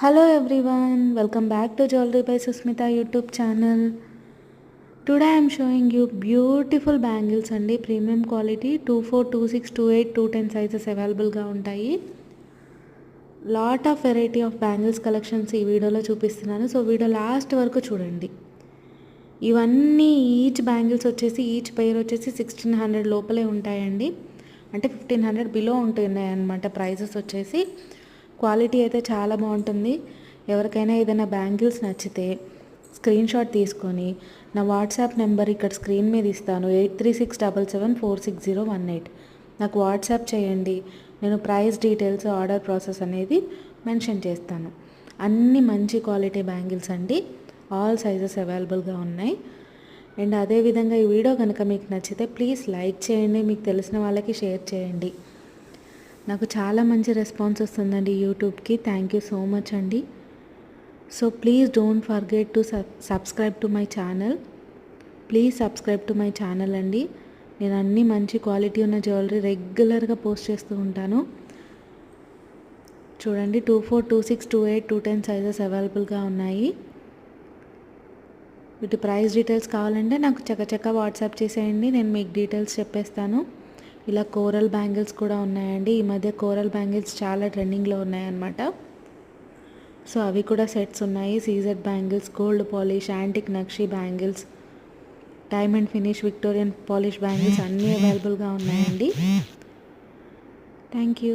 Hello everyone, welcome back to Jewelry by Susmita YouTube channel. Today I am showing you beautiful bangles and premium quality 24, 26, 28, 210 sizes available ga untayi. Lot of variety of bangles collections ee video lo చూపిస్తున్నాను. So video last వరకు చూడండి. ఇవన్నీ each bangles వచ్చేసి each pair వచ్చేసి 1600 లోపలే ఉంటాయండి. అంటే 1500 below ఉంటున్నాయి అన్నమాట ప్రైజెస్ వచ్చేసి. క్వాలిటీ అయితే చాలా బాగుంటుంది. ఎవరికైనా ఏదైనా బ్యాంగిల్స్ నచ్చితే స్క్రీన్ షాట్ తీసుకొని నా వాట్సాప్ నెంబర్ ఇక్కడ స్క్రీన్ మీద ఇస్తాను 8367746018 నాకు వాట్సాప్ చేయండి. నేను ప్రైస్ డీటెయిల్స్ ఆర్డర్ ప్రాసెస్ అనేది మెన్షన్ చేస్తాను. అన్ని మంచి క్వాలిటీ బ్యాంగిల్స్ అండి, ఆల్ సైజెస్ అవైలబుల్గా ఉన్నాయి. అండ్ అదేవిధంగా ఈ వీడియో కనుక మీకు నచ్చితే ప్లీజ్ లైక్ చేయండి, మీకు తెలిసిన వాళ్ళకి షేర్ చేయండి. నాకు చాలా మంచి రెస్పాన్స్ వస్తుందండి యూట్యూబ్కి. థ్యాంక్ యూ సో మచ్ అండి. So please don't forget to subscribe to my channel. Please subscribe to my channel అండి. నేను అన్ని మంచి క్వాలిటీ ఉన్న జ్యువెలరీ రెగ్యులర్గా పోస్ట్ చేస్తూ ఉంటాను. చూడండి 24, 26, 28, 210 సైజెస్ అవైలబుల్గా ఉన్నాయి. వీటి ప్రైస్ డీటెయిల్స్ కావాలంటే నాకు చక్కచక్క వాట్సాప్ చేసేయండి, నేను మీకు డీటెయిల్స్ చెప్పేస్తాను. ఇలా కోరల్ బ్యాంగిల్స్ కూడా ఉన్నాయండి. ఈ మధ్య కోరల్ బ్యాంగిల్స్ చాలా ట్రెండింగ్లో ఉన్నాయన్నమాట. సో అవి కూడా సెట్స్ ఉన్నాయి. CZ bangles, gold polish, antique నక్షి bangles, diamond finish, Victorian polish bangles అన్నీ అవైలబుల్గా ఉన్నాయండి. Thank you.